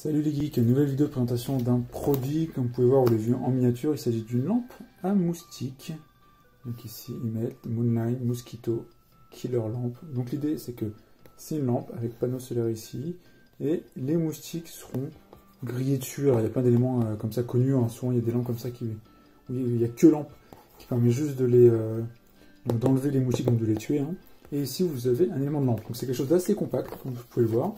Salut les geeks, une nouvelle vidéo de présentation d'un produit. Comme vous pouvez voir, vous l'avez vu en miniature, il s'agit d'une lampe à moustiques. Donc ici ils mettent Moonlight Mosquito Killer Lamp. Donc l'idée c'est que c'est une lampe avec panneau solaire ici et les moustiques seront grillés dessus. Alors il y a plein d'éléments comme ça connus, hein. Souvent il y a des lampes comme ça où il n'y a que lampe qui permet juste de d'enlever les moustiques, donc de les tuer, hein. Et ici vous avez un élément de lampe, donc c'est quelque chose d'assez compact comme vous pouvez le voir.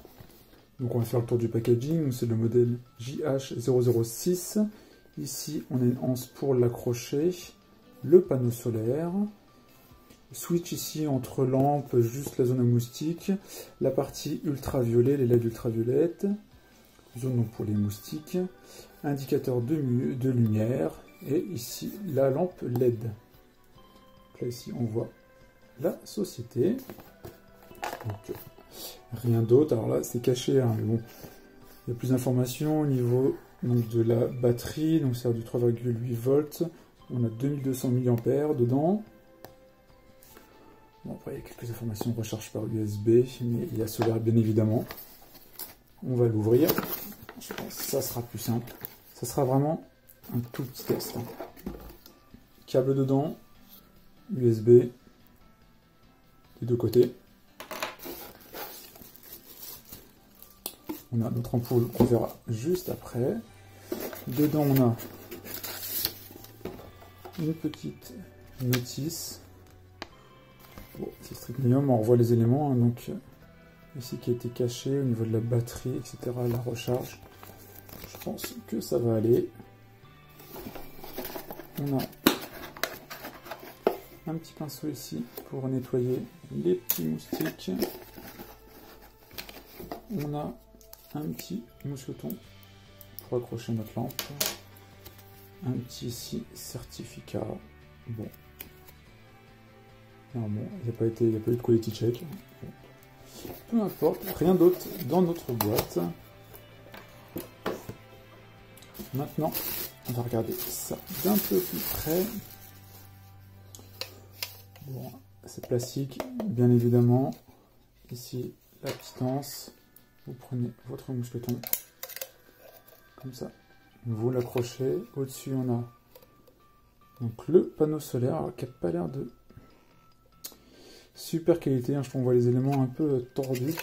Donc on va faire le tour du packaging, c'est le modèle JH006. Ici on a une anse pour l'accrocher, le panneau solaire, switch ici entre lampes, juste la zone à moustiques, la partie ultraviolet, les LED ultraviolettes, zone donc pour les moustiques, indicateur de lumière, et ici la lampe LED. Donc là ici on voit la société. Donc, rien d'autre, alors là c'est caché, hein, mais bon, il y a plus d'informations au niveau donc, de la batterie, donc c'est du 3,8 volts, on a 2200 mAh dedans. Bon, après il y a quelques informations de recharge par USB, mais il y a solaire bien évidemment. On va l'ouvrir, je pense que ça sera plus simple, ça sera vraiment un tout petit test. Câble dedans, USB des deux côtés. On a notre ampoule qu'on verra juste après. Dedans, on a une petite notice. Bon, c'est strict minimum, on revoit les éléments. Hein, donc, ici qui a été caché au niveau de la batterie, etc. La recharge. Je pense que ça va aller. On a un petit pinceau ici pour nettoyer les petits moustiques. On a un petit mousqueton pour accrocher notre lampe, un petit ici certificat. Bon, normalement il n'y a pas eu de quality check. Bon. Peu importe, rien d'autre dans notre boîte. Maintenant on va regarder ça d'un peu plus près. Bon, c'est plastique bien évidemment. Ici la petite anse. Vous prenez votre mousqueton, comme ça, vous l'accrochez. Au-dessus, on a donc le panneau solaire qui n'a pas l'air de super qualité. Hein, je trouve qu'on voit les éléments un peu tordus.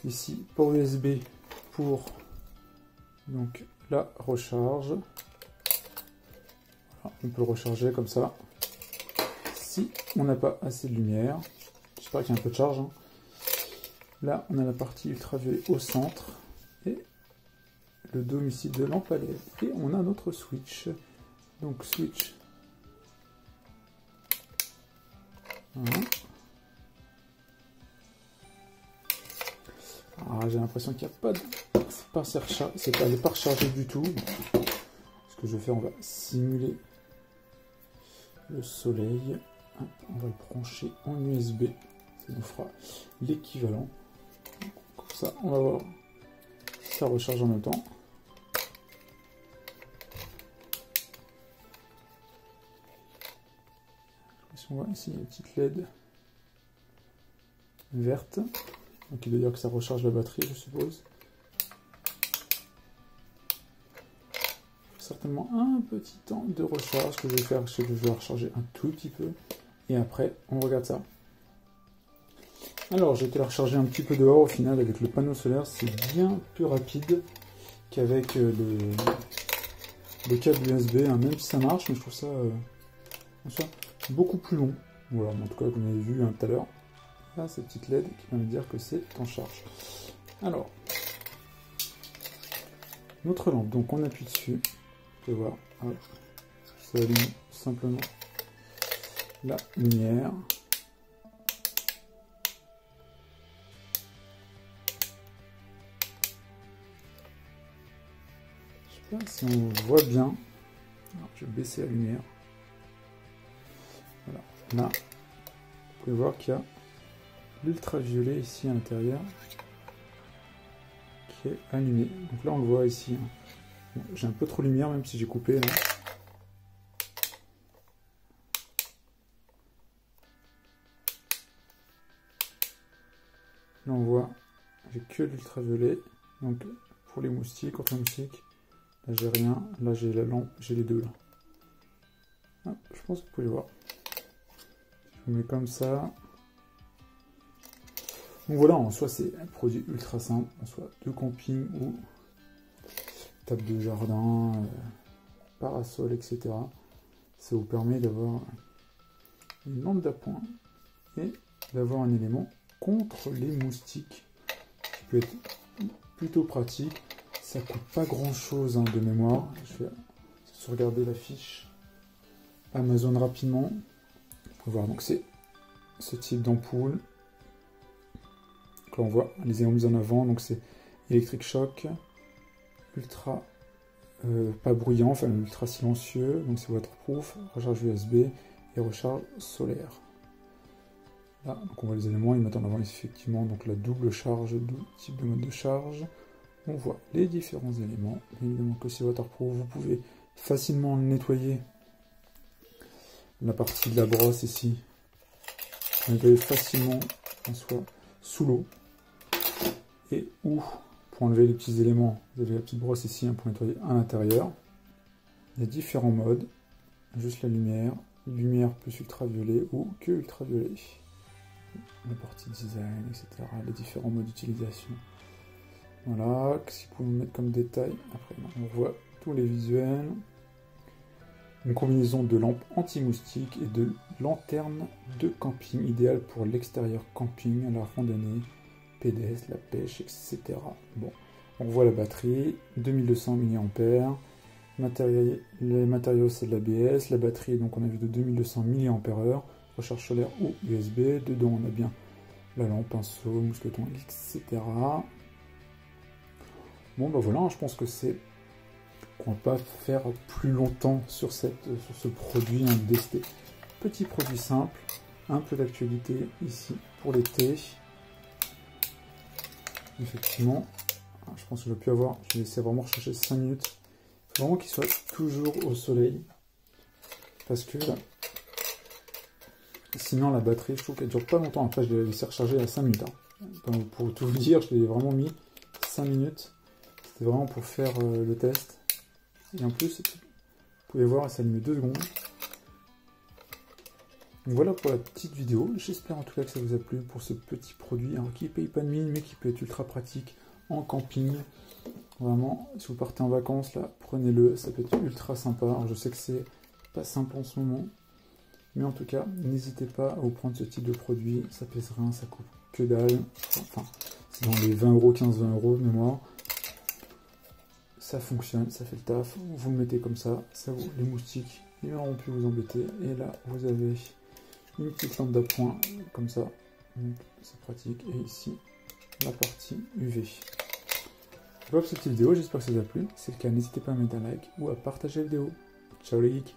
Ici, port USB pour donc la recharge. Voilà, on peut le recharger comme ça. Si on n'a pas assez de lumière, j'espère qu'il y a un peu de charge. Hein. Là, on a la partie ultraviolet au centre et le dôme ici de lampe à LED. Et on a notre switch. Donc, switch. Voilà. J'ai l'impression qu'il n'y a pas de... Elle n'est pas rechargée du tout. Ce que je vais faire, on va simuler le soleil. On va le brancher en USB. Ça nous fera l'équivalent. Ça, on va voir, ça recharge en même temps. Si on voit ici une petite LED verte, donc il veut dire que ça recharge la batterie, je suppose. Certainement un petit temps de recharge que je vais faire, je vais recharger un tout petit peu, et après on regarde ça. Alors j'ai été la recharger un petit peu dehors, au final avec le panneau solaire c'est bien plus rapide qu'avec le câble USB, hein, même si ça marche, mais je trouve ça beaucoup plus long. Voilà, en tout cas comme vous avez vu hein, tout à l'heure, là cette petite LED qui va me dire que c'est en charge. Alors, notre lampe, donc on appuie dessus, vous pouvez voir, hop, ça allume simplement la lumière. Si on voit bien, alors, je vais baisser la lumière. Voilà, là, vous pouvez voir qu'il y a l'ultraviolet ici à l'intérieur qui est allumé. Donc là, on le voit ici. Hein. Bon, j'ai un peu trop de lumière, même si j'ai coupé. Là. Là, on voit, j'ai que l'ultraviolet. Donc pour les moustiques, contre les moustiques. Là j'ai rien, là j'ai la lampe, j'ai les deux là. Hop, je pense que vous pouvez voir. Je mets comme ça. Donc voilà, en soi c'est un produit ultra simple, en soi de camping ou table de jardin, parasol, etc. Ça vous permet d'avoir une lampe d'appoint et d'avoir un élément contre les moustiques qui peut être plutôt pratique. Ça coûte pas grand chose hein, de mémoire. Je vais regarder la fiche Amazon rapidement. Vous pouvez voir, donc c'est ce type d'ampoule. Là on voit les éléments mis en avant, donc c'est Electric Shock, ultra pas bruyant, enfin ultra silencieux, donc c'est waterproof, recharge USB et recharge solaire. Là, donc on voit les éléments, ils mettent en avant effectivement donc la double charge, double type de mode de charge. On voit les différents éléments, évidemment que c'est waterproof, vous pouvez facilement le nettoyer. La partie de la brosse ici, vous nettoyez facilement en soi sous l'eau. Et ou pour enlever les petits éléments, vous avez la petite brosse ici hein, pour nettoyer à l'intérieur. Il y a différents modes, juste la lumière plus ultraviolet ou que ultraviolet. La partie design, etc. Les différents modes d'utilisation. Voilà, qu'est-ce qu'il faut mettre comme détail? Après, on voit tous les visuels. Une combinaison de lampes anti-moustique et de lanternes de camping, idéale pour l'extérieur camping, à la randonnée, pédestre, la pêche, etc. Bon, on voit la batterie, 2200 mAh. Les matériaux, c'est de l'ABS. La batterie, donc on a vu de 2200 mAh. Recharge solaire ou USB. Dedans, on a bien la lampe, pinceau, mousqueton, etc. Bon, ben voilà, je pense que c'est qu'on va pas faire plus longtemps sur ce produit testé. Petit produit simple, un peu d'actualité ici pour l'été. Effectivement, je pense que je vais plus avoir, je vais essayer vraiment de rechercher 5 minutes. Il faut vraiment qu'il soit toujours au soleil. Parce que sinon la batterie, je trouve qu'elle dure pas longtemps. Après, je l'ai laissé recharger à 5 minutes. Hein. Pour tout vous dire, je l'ai vraiment mis 5 minutes. C'était vraiment pour faire le test. Et en plus, vous pouvez voir, ça met 2 secondes. Donc voilà pour la petite vidéo. J'espère en tout cas que ça vous a plu pour ce petit produit hein, qui ne paye pas de mine, mais qui peut être ultra pratique en camping. Vraiment, si vous partez en vacances, là, prenez-le. Ça peut être ultra sympa. Alors, je sais que c'est pas simple en ce moment. Mais en tout cas, n'hésitez pas à vous prendre ce type de produit. Ça pèse rien, ça coûte que dalle. Enfin, c'est dans les 20 €, 15-20 € de mémoire. Ça fonctionne, ça fait le taf. Vous le mettez comme ça les moustiques, ils n'auront plus vous embêter. Et là, vous avez une petite lampe d'appoint, comme ça. C'est pratique. Et ici, la partie UV. Voilà pour cette petite vidéo, j'espère que ça vous a plu. Si c'est le cas, n'hésitez pas à mettre un like ou à partager la vidéo. Ciao les geeks!